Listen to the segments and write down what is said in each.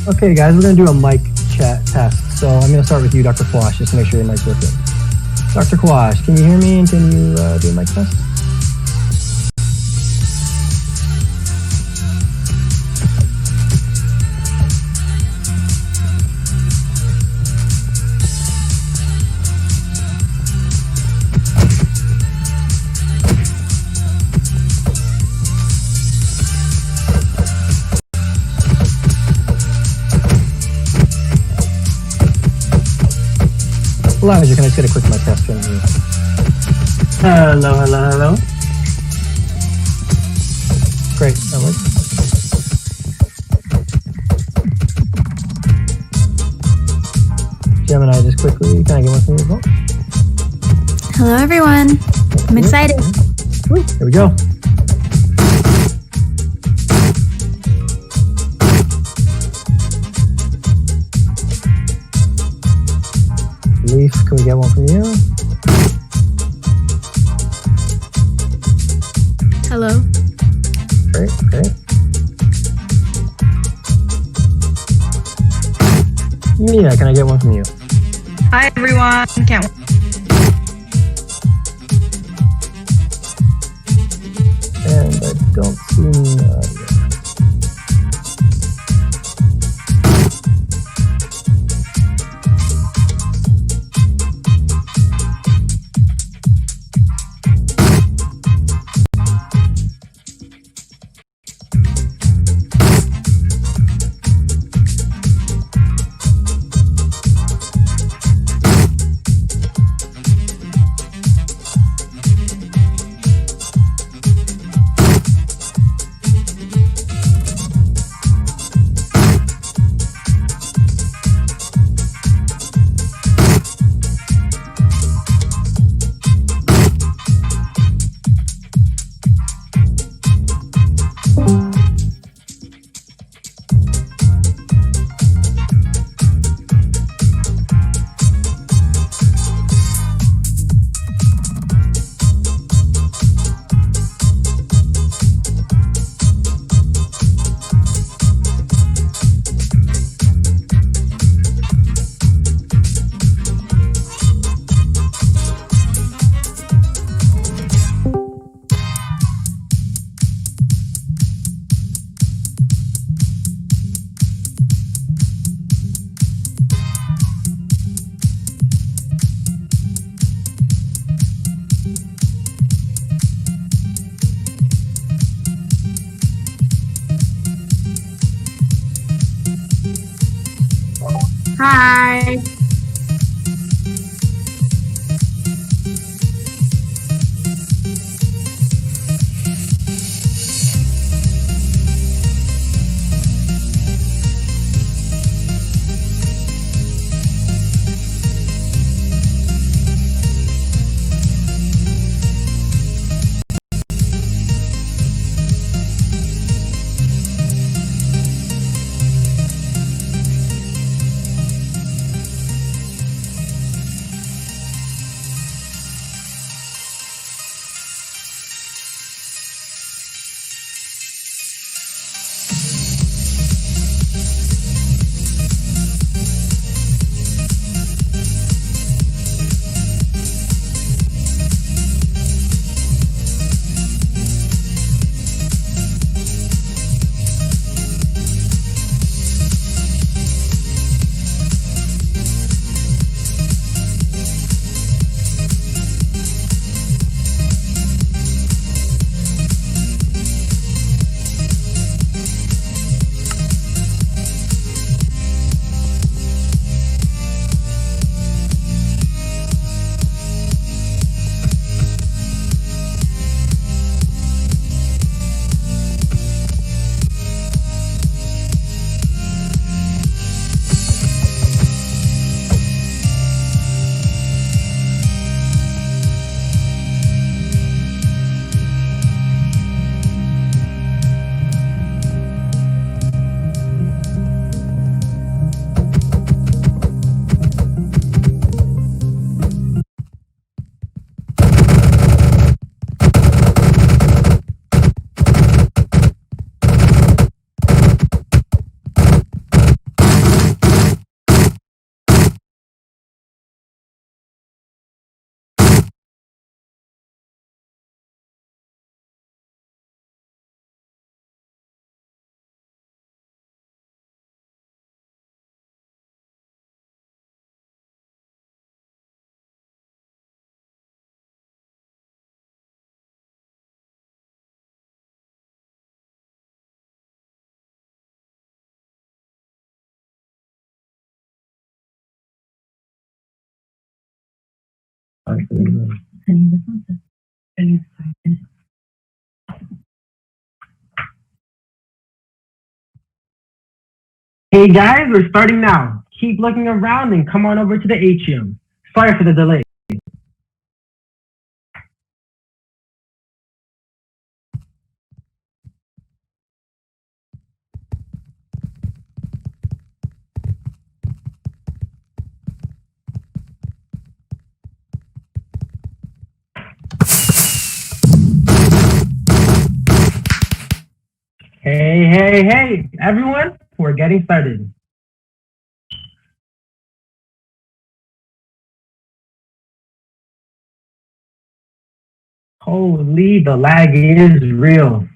Okay, guys, we're going to do a mic chat test. So I'm going to start with you, Dr. Quash, just to make sure your mic's working. Dr. Quash, can you hear me and can you do a mic test? Elijah, can I just get a quick mic test from you? Hello, hello, hello. Great, that works. Gemini, just quickly, can I get one from you as well? Hello, everyone. I'm excited. Here we go. Leaf, can we get one from you? Hello. Great, great. Mia, can I get one from you? Hi everyone. Can't And I don't see Nadia. Hi. Hey guys, we're starting now. Keep looking around and come on over to the atrium. Sorry for the delay. Hey, everyone, we're getting started. Holy, the lag is real.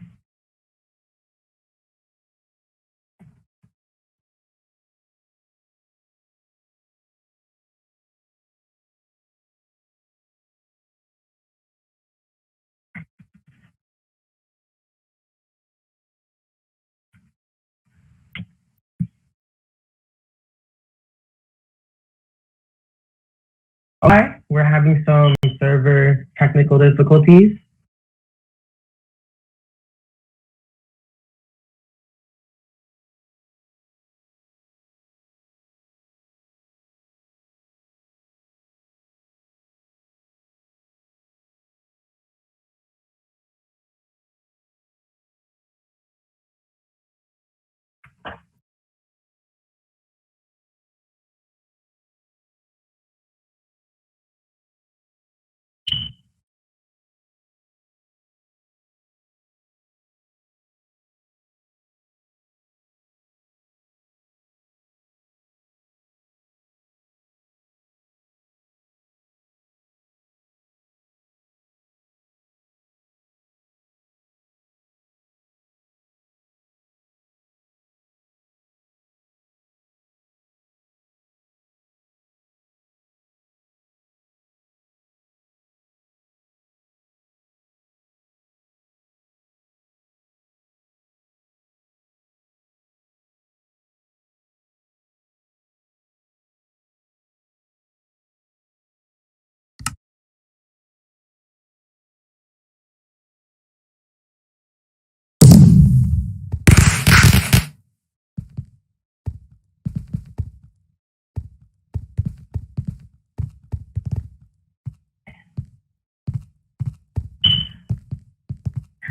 Okay, we're having some server technical difficulties.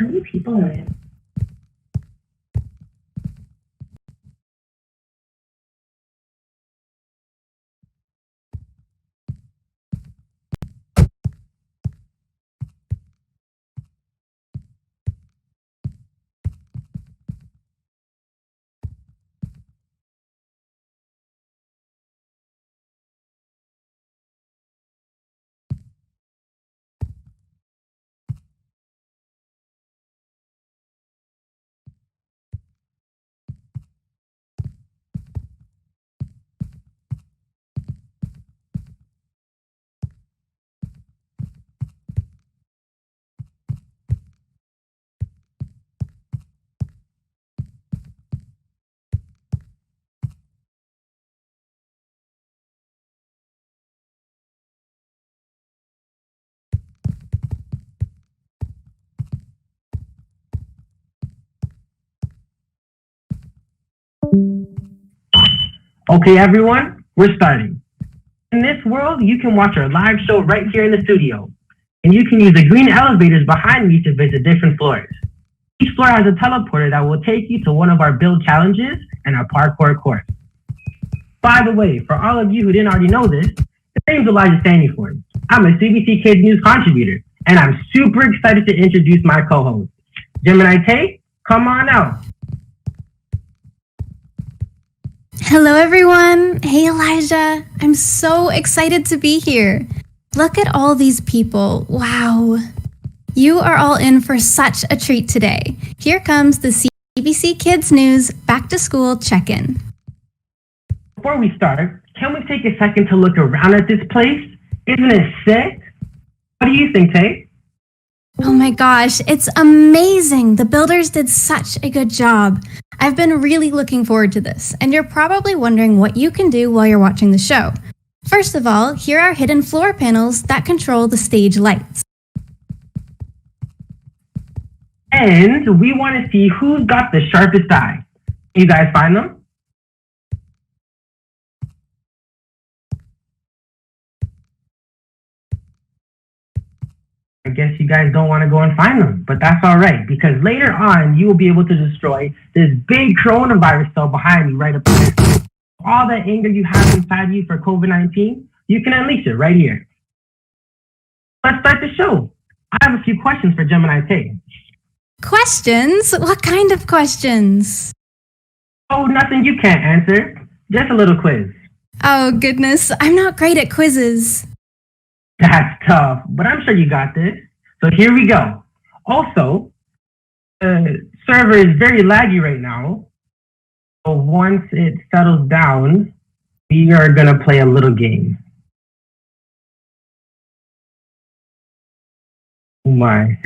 How many people are in? Okay, everyone, we're starting. In this world, you can watch our live show right here in the studio, and you can use the green elevators behind me to visit different floors. Each floor has a teleporter that will take you to one of our build challenges and our parkour course. By the way, for all of you who didn't already know this, the name's Elijah Sandyford. I'm a CBC Kids News contributor, and I'm super excited to introduce my co-host. Gemini Tate, come on out. Hello, everyone. Hey, Elijah. I'm so excited to be here. Look at all these people. Wow. You are all in for such a treat today. Here comes the CBC Kids News Back to School check-in. Before we start, can we take a second to look around at this place? Isn't it sick? What do you think, Tate? Oh my gosh, it's amazing. The builders did such a good job. I've been really looking forward to this, and you're probably wondering what you can do while you're watching the show. First of all, here are hidden floor panels that control the stage lights. And we want to see who's got the sharpest eye. You guys find them? I guess you guys don't want to go and find them, but that's all right, because later on, you will be able to destroy this big coronavirus cell behind you right up there. All that anger you have inside you for COVID-19, you can unleash it right here. Let's start the show. I have a few questions for Gemini Tay. Questions? What kind of questions? Oh, nothing you can't answer. Just a little quiz. Oh, goodness. I'm not great at quizzes. That's tough, but I'm sure you got this. So here we go. Also, the server is very laggy right now. So once it settles down, we are going to play a little game. Oh my.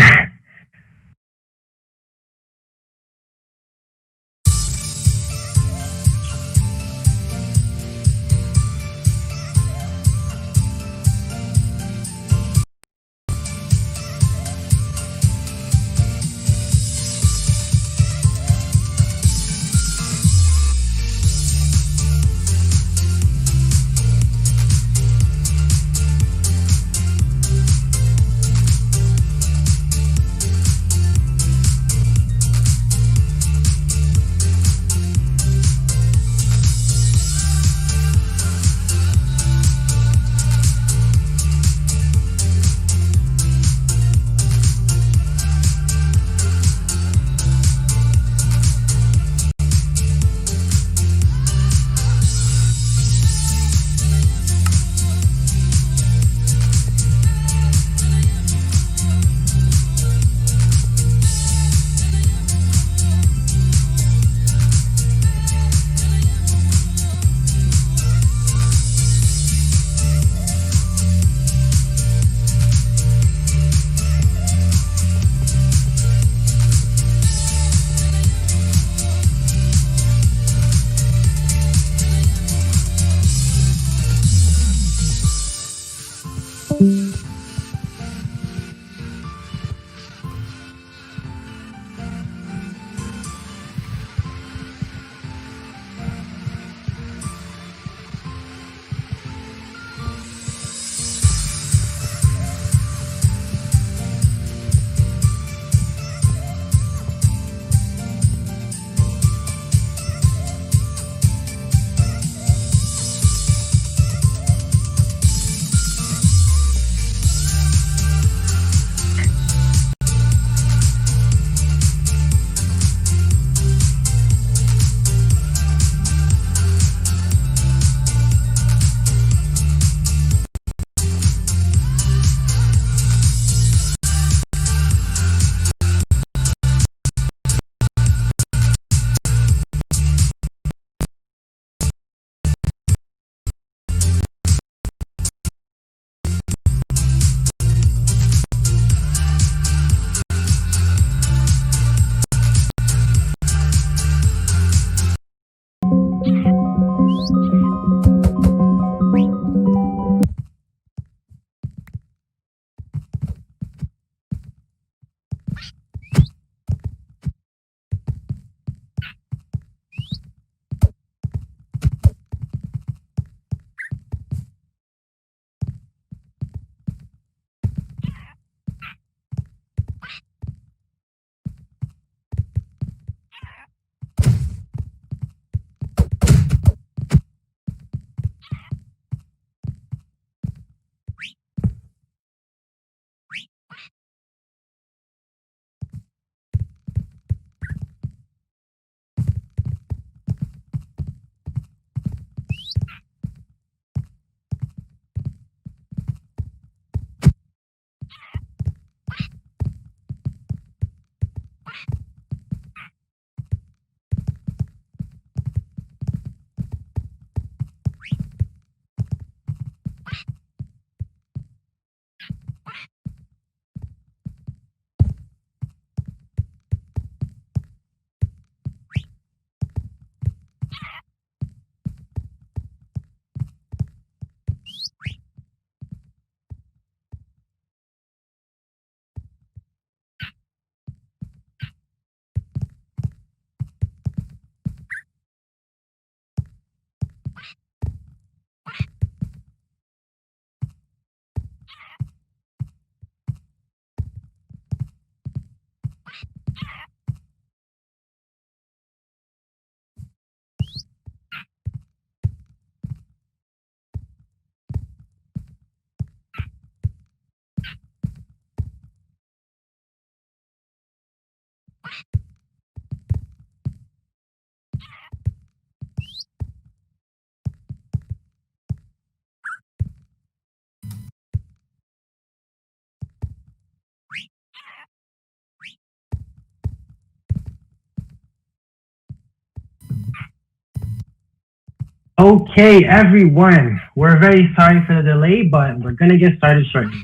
Okay, everyone. We're very sorry for the delay, but we're going to get started shortly.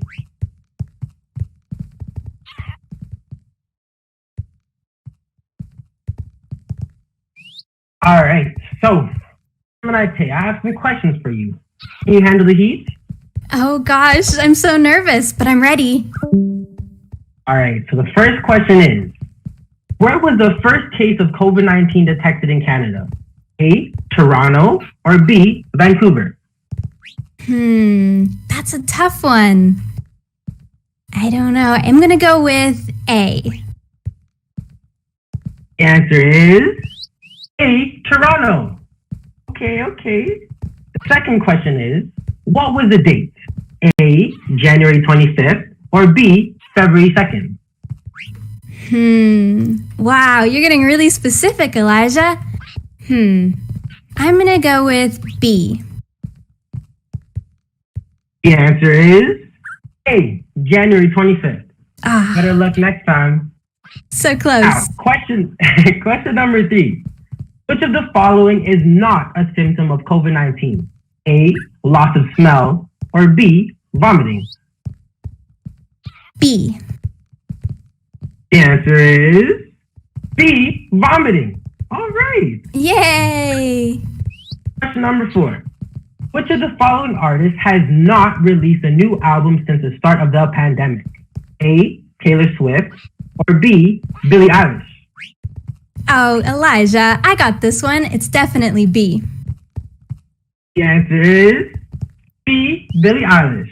All right, so I have some questions for you. Can you handle the heat? Oh gosh, I'm so nervous, but I'm ready. All right, so the first question is, where was the first case of COVID-19 detected in Canada? A, Toronto, or B, Vancouver? That's a tough one. I don't know. I'm gonna go with A. The answer is A, Toronto. Okay. The second question is, what was the date? A, January 25th, or B, February 2nd? Wow, you're getting really specific, Elijah. I'm gonna go with B. The answer is A, January 25th. Better luck next time. So close. Now, question number 3. Which of the following is not a symptom of COVID-19? A, loss of smell, or B, vomiting? B. The answer is B, vomiting. All right. Yay! Question number 4. Which of the following artists has not released a new album since the start of the pandemic? A, Taylor Swift, or B, Billie Eilish? Oh, Elijah, I got this one. It's definitely B. The answer is B, Billie Eilish.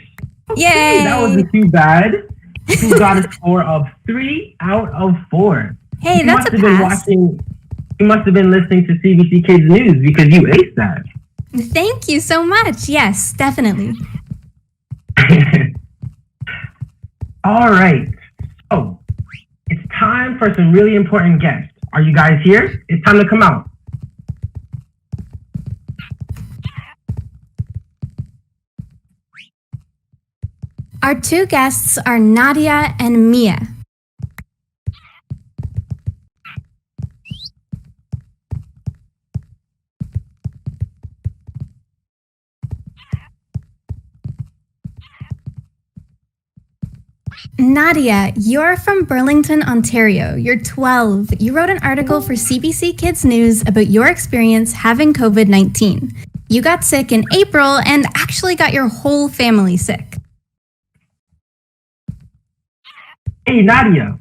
Yay! That wasn't too bad. You got a score of 3 out of 4. Hey, that's a pass. You must have been listening to CBC Kids News because you aced that. Thank you so much. Yes, definitely. All right. So it's time for some really important guests. Are you guys here? It's time to come out. Our 2 guests are Nadia and Mia. Nadia, you're from Burlington, Ontario. You're 12. You wrote an article for CBC Kids News about your experience having COVID-19. You got sick in April and actually got your whole family sick. Hey, Nadia.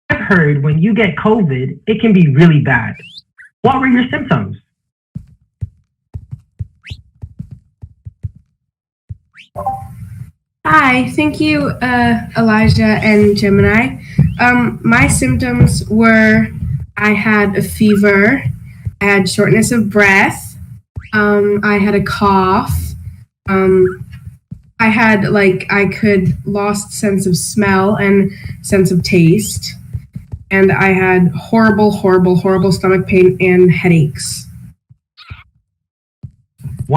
I've heard when you get COVID, it can be really bad. What were your symptoms? Hi, thank you, Elijah and Gemini. My symptoms were I had a fever, I had shortness of breath, I had a cough, I had lost sense of smell and sense of taste, and I had horrible stomach pain and headaches.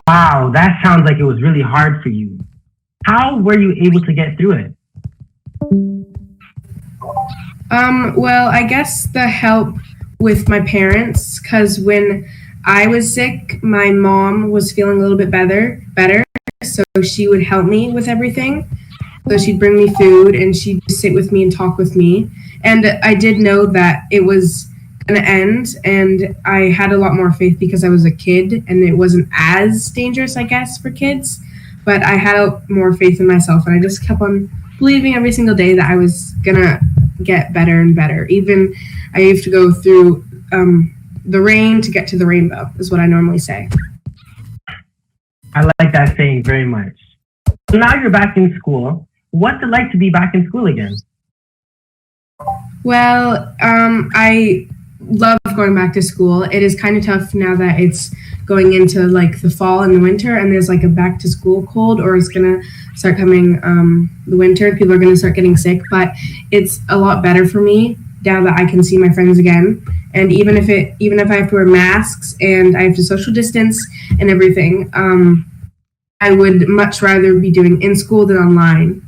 Wow, that sounds like it was really hard for you. How were you able to get through it? Well, I guess the help with my parents, because when I was sick, my mom was feeling a little bit better, so she would help me with everything. So she'd bring me food and she'd sit with me and talk with me. And I did know that it was going to end, and I had a lot more faith because I was a kid and it wasn't as dangerous, I guess, for kids. But I had more faith in myself, and I just kept on believing every single day that I was gonna get better and better. Even I have to go through the rain to get to the rainbow, is what I normally say. I like that saying very much. So now you're back in school. What's it like to be back in school again? Well, I love going back to school. It is kind of tough now that it's going into like the fall and the winter, and there's like a back to school cold, or it's gonna start coming the winter. People are gonna start getting sick, but it's a lot better for me now that I can see my friends again. And even if I have to wear masks and I have to social distance and everything, I would much rather be doing in school than online.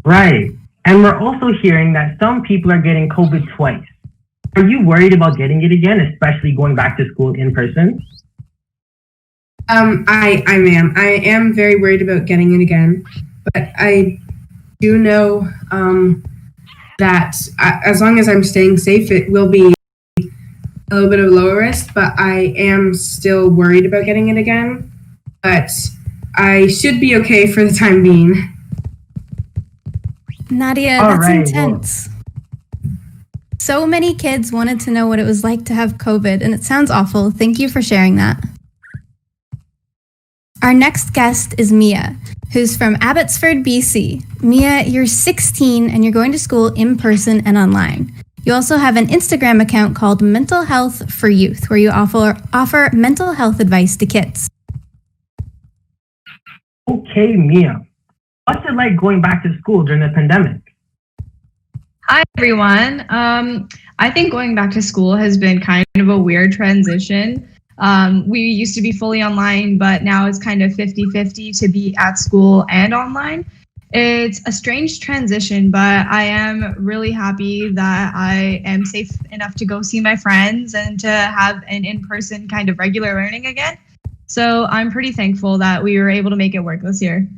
Right. And we're also hearing that some people are getting COVID twice. Are you worried about getting it again, especially going back to school in person? I am. I am very worried about getting it again, but I do know that as long as I'm staying safe, it will be a little bit of lower risk, but I am still worried about getting it again. But I should be okay for the time being. Nadia, All that's right, intense. So many kids wanted to know what it was like to have COVID, and it sounds awful. Thank you for sharing that. Our next guest is Mia, who's from Abbotsford, BC. Mia, you're 16 and you're going to school in person and online. You also have an Instagram account called Mental Health for Youth, where you offer mental health advice to kids. Okay, Mia. What's it like going back to school during the pandemic? Hi, everyone. I think going back to school has been kind of a weird transition. We used to be fully online, but now it's kind of 50-50 to be at school and online. It's a strange transition, but I am really happy that I am safe enough to go see my friends and to have an in-person kind of regular learning again. So I'm pretty thankful that we were able to make it work this year.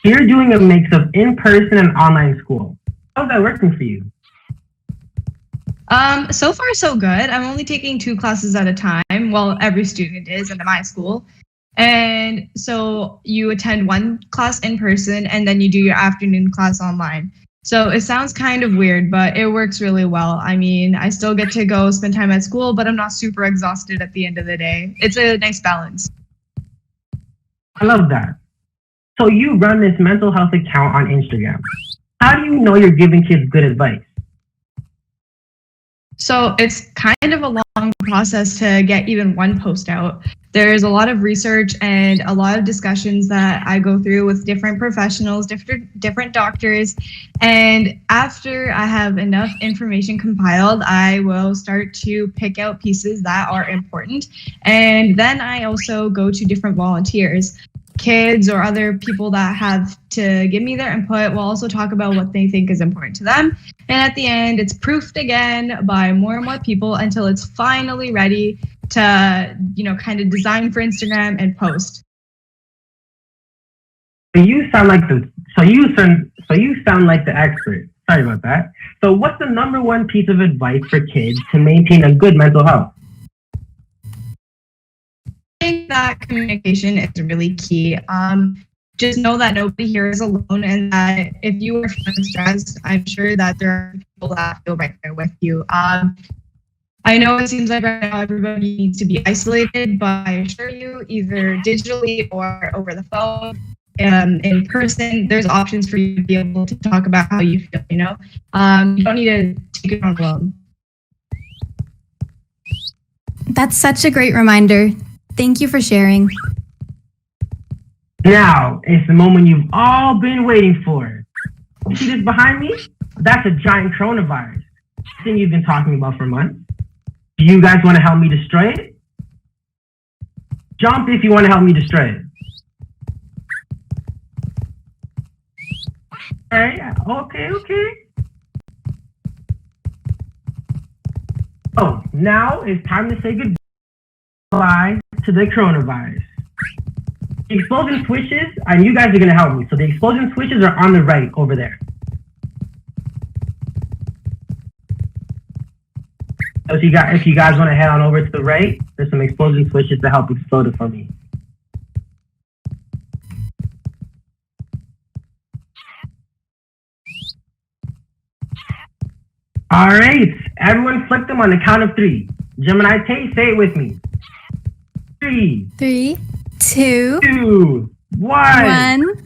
You're doing a mix of in-person and online school. How's that working for you? So far, so good. I'm only taking 2 classes at a time. Well, every student is in my school. And so you attend 1 class in person and then you do your afternoon class online. So it sounds kind of weird, but it works really well. I mean, I still get to go spend time at school, but I'm not super exhausted at the end of the day. It's a nice balance. I love that. So you run this mental health account on Instagram. How do you know you're giving kids good advice? So it's kind of a long process to get even 1 post out. There's a lot of research and a lot of discussions that I go through with different professionals, different doctors. And after I have enough information compiled, I will start to pick out pieces that are important. And then I also go to different volunteers. Kids or other people that have to give me their input will also talk about what they think is important to them. And at the end, it's proofed again by more and more people until it's finally ready to, kind of design for Instagram and post. You sound like the expert. Sorry about that. So what's the number 1 piece of advice for kids to maintain a good mental health? I think that communication is really key. Just know that nobody here is alone, and that if you are feeling stressed, I'm sure that there are people that feel right there with you. I know it seems like right now everybody needs to be isolated, but I assure you, either digitally or over the phone, in person, there's options for you to be able to talk about how you feel. You don't need to take it on alone. That's such a great reminder. Thank you for sharing. Now, it's the moment you've all been waiting for. You see this behind me? That's a giant coronavirus. Thing you've been talking about for months. Do you guys want to help me destroy it? Jump if you want to help me destroy it. All right, okay. Oh, now it's time to say goodbye to the coronavirus. The explosion switches, and you guys are going to help me. So the explosion switches are on the right over there. So if you guys want to head on over to the right, there's some explosion switches to help explode it for me. All right, everyone flick them on the count of 3. Gemini Tate, say it with me. 3, 3, 2, 2, 1. 1.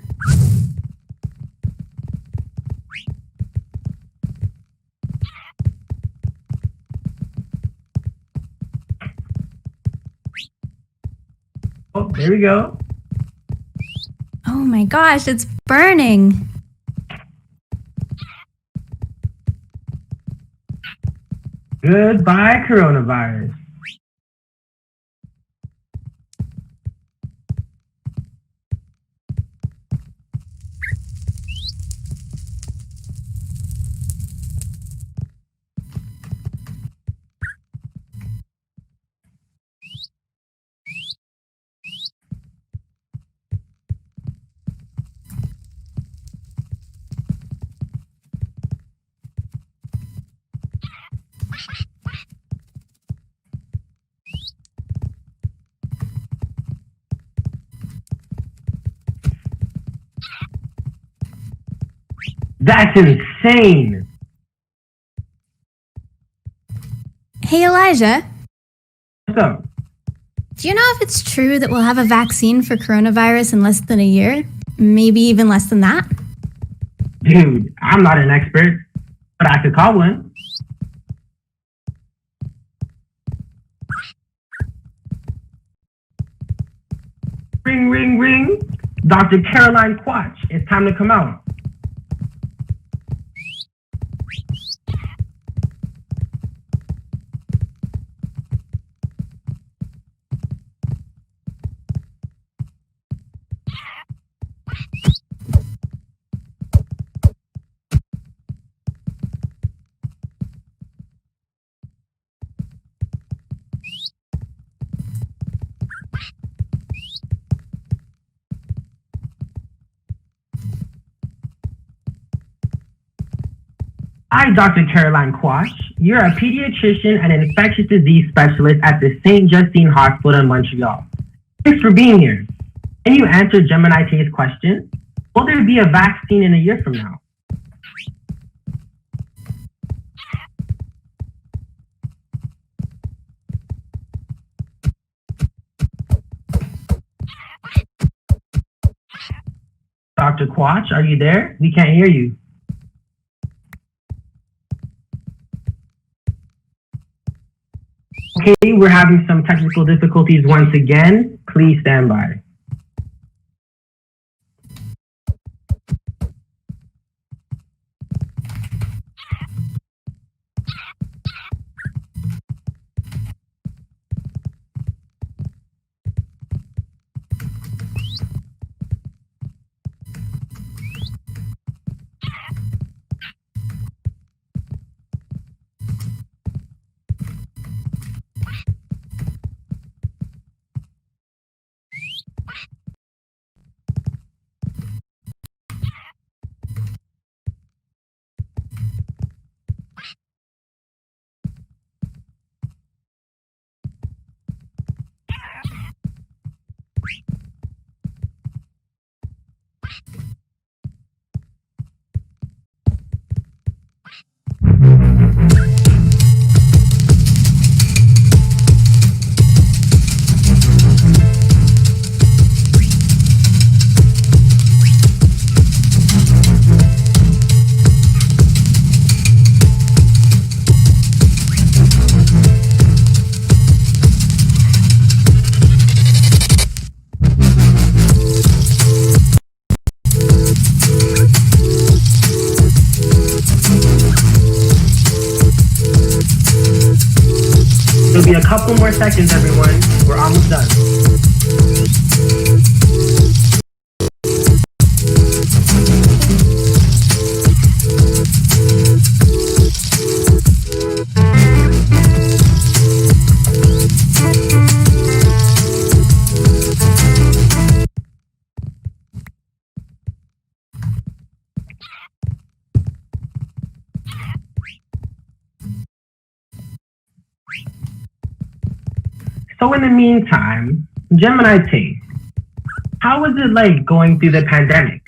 Oh, there we go. Oh my gosh, it's burning. Goodbye, coronavirus. That's insane. Hey, Elijah, What's up? do you know if it's true that we'll have a vaccine for coronavirus in less than a year? Maybe even less than that? Dude, I'm not an expert, but I could call one. Ring, ring, ring. Dr. Caroline Quatch, it's time to come out. Hi, Dr. Caroline Quash. You're a pediatrician and infectious disease specialist at the St. Justine Hospital in Montreal. Thanks for being here. Can you answer Gemini T's question? Will there be a vaccine in a year from now? Dr. Quach, are you there? We can't hear you. Okay, we're having some technical difficulties once again. Please stand by. It'll be a couple more seconds, everyone. We're almost done. So in the meantime, Gemini T, how was it like going through the pandemic?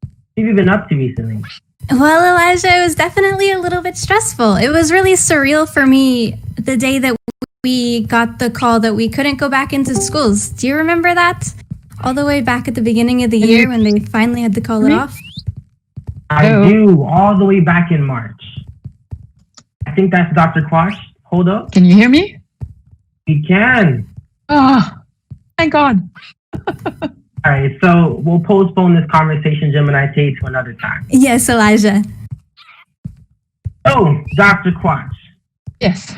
What have you been up to recently? Well, Elijah, it was definitely a little bit stressful. It was really surreal for me the day that we got the call that we couldn't go back into schools. Do you remember that? All the way back at the beginning of the year when they finally had to call it off? I do, all the way back in March. I think that's Dr. Quash. Hold up. Can you hear me? We can. Oh, thank God. All right, so we'll postpone this conversation, Gemini T, to another time. Yes, Elijah. Oh, Dr. Quash. Yes.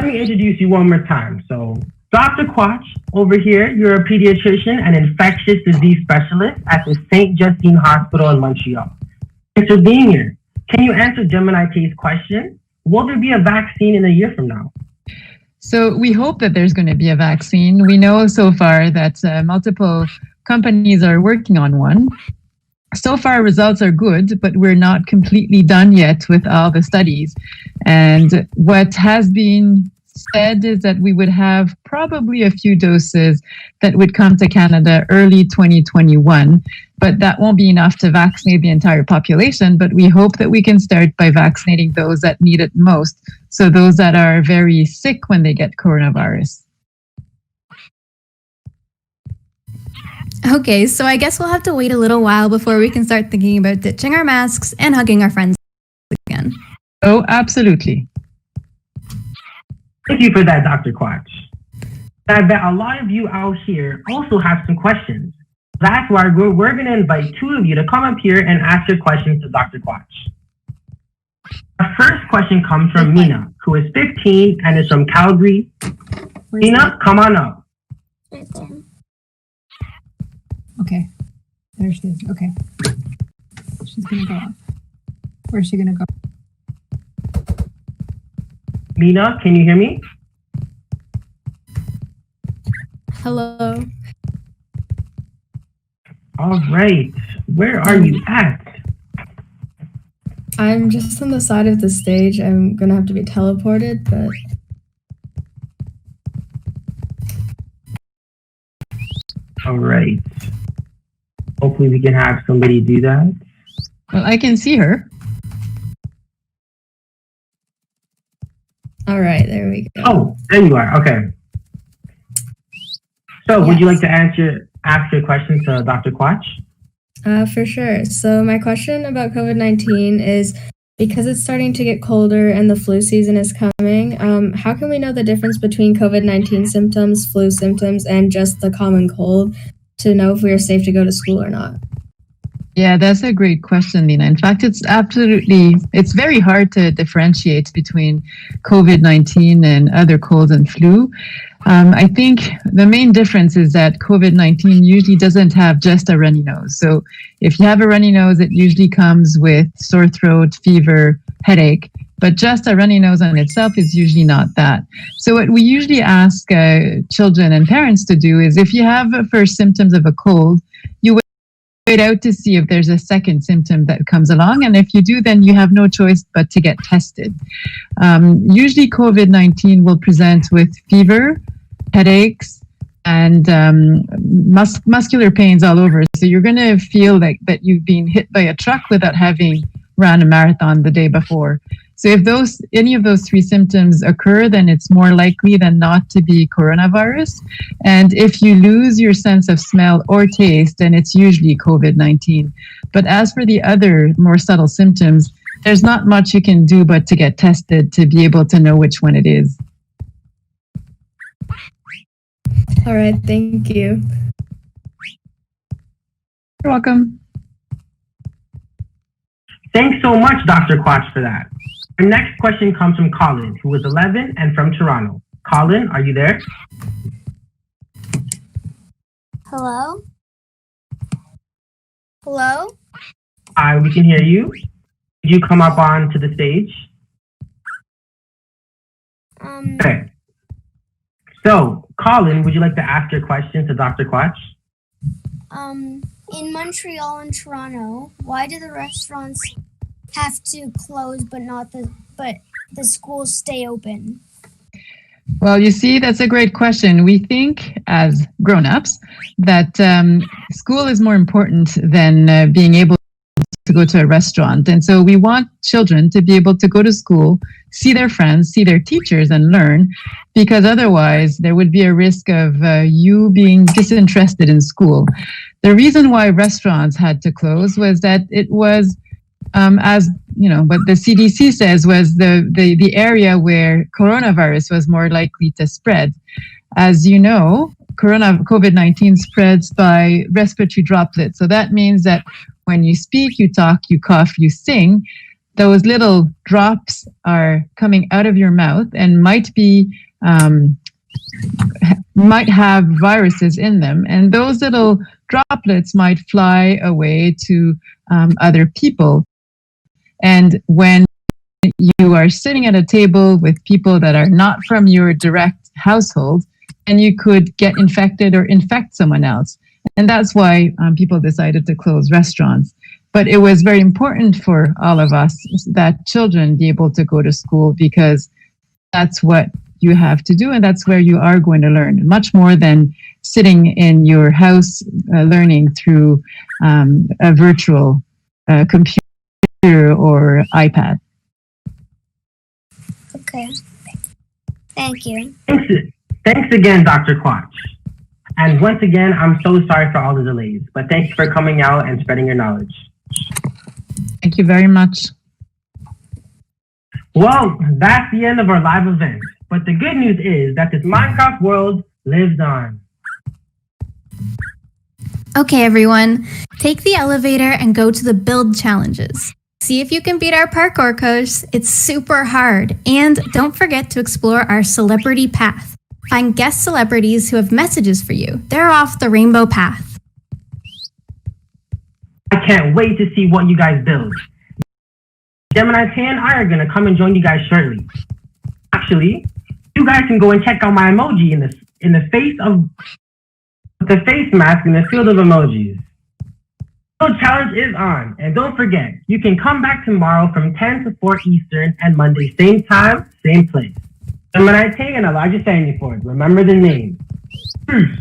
Let me introduce you one more time. So, Dr. Quach, over here, you're a pediatrician and infectious disease specialist at the St. Justine Hospital in Montreal. Thanks for being here. Can you answer Gemini T's question? Will there be a vaccine in a year from now? So we hope that there's going to be a vaccine. We know so far that multiple companies are working on one. So far, results are good, but we're not completely done yet with all the studies. And what has been said is that we would have probably a few doses that would come to Canada early 2021, but that won't be enough to vaccinate the entire population. But we hope that we can start by vaccinating those that need it most. So those that are very sick when they get coronavirus. Okay, so I guess we'll have to wait a little while before we can start thinking about ditching our masks and hugging our friends again. Oh, absolutely. Thank you for that, Dr. Quach. I bet a lot of you out here also have some questions. That's why we're going to invite two of you to come up here and ask your questions to Dr. Quach. Our first question comes from Mina, who is 15 and is from Calgary. Mina, come on up. Right there. Okay, there she is. Okay, she's gonna go off. Where's she gonna go? Mina, can you hear me? Hello. All right, where are you at? I'm just on the side of the stage. I'm gonna have to be teleported, but All right. Hopefully we can have somebody do that. Well, I can see her. all right, there we go. Oh, there you are. Okay. So would you like to ask your question to Dr. Quach? For sure. So my question about COVID-19 is, because it's starting to get colder and the flu season is coming, how can we know the difference between COVID-19 symptoms, flu symptoms, and just the common cold to know if we are safe to go to school or not? Yeah, that's a great question, Nina. In fact, it's very hard to differentiate between COVID-19 and other colds and flu. I think the main difference is that COVID-19 usually doesn't have just a runny nose. So if you have a runny nose, it usually comes with sore throat, fever, headache, but just a runny nose on itself is usually not that. So what we usually ask children and parents to do is, if you have first symptoms of a cold, you wait out to see if there's a second symptom that comes along. And if you do, then you have no choice but to get tested. Usually COVID-19 will present with fever, headaches, and muscular pains all over. So you're going to feel like that you've been hit by a truck without having run a marathon the day before. So if any of those three symptoms occur, then it's more likely than not to be coronavirus. And if you lose your sense of smell or taste, then it's usually COVID-19. But as for the other more subtle symptoms, there's not much you can do but to get tested to be able to know which one it is. All right, thank you. You're welcome. Thanks so much, Dr. Quach, for that. Our next question comes from Colin, who is 11 and from Toronto. Colin, are you there? Hello? Hello? Hi, we can hear you. Could you come up onto the stage? Okay. So, Colin, would you like to ask your question to Dr. Quach? In Montreal and Toronto, why do the restaurants have to close but the schools stay open? Well, you see, that's a great question. We think as grown-ups that school is more important than being able to go to a restaurant. And so we want children to be able to go to school, see their friends, see their teachers, and learn, because otherwise there would be a risk of you being disinterested in school. The reason why restaurants had to close was that it was, as you know, what the CDC says was the area where coronavirus was more likely to spread. As you know, COVID-19 spreads by respiratory droplets. So that means that when you speak, you talk, you cough, you sing, those little drops are coming out of your mouth and might have viruses in them. And those little droplets might fly away to other people. And when you are sitting at a table with people that are not from your direct household, then you could get infected or infect someone else. And that's why people decided to close restaurants. But it was very important for all of us that children be able to go to school, because that's what you have to do, and that's where you are going to learn much more than sitting in your house learning through a virtual computer or iPad. Okay. Thank you. Thanks again, Dr. Quach. And once again, I'm so sorry for all the delays, but thanks for coming out and spreading your knowledge. Thank you very much. Well, that's the end of our live event. But the good news is that this Minecraft world lives on. Okay, everyone, take the elevator and go to the build challenges. See if you can beat our parkour coach. It's super hard. And don't forget to explore our celebrity path. Find guest celebrities who have messages for you. They're off the rainbow path. I can't wait to see what you guys build. Gemini Tay and I are going to come and join you guys shortly. Actually, you guys can go and check out my emoji in the face of the face mask in the field of emojis. The challenge is on, and don't forget, you can come back tomorrow from 10 to 4 Eastern and Monday, same time, same place. Gemini Tay and Elijah Sandyford, remember the name. Peace.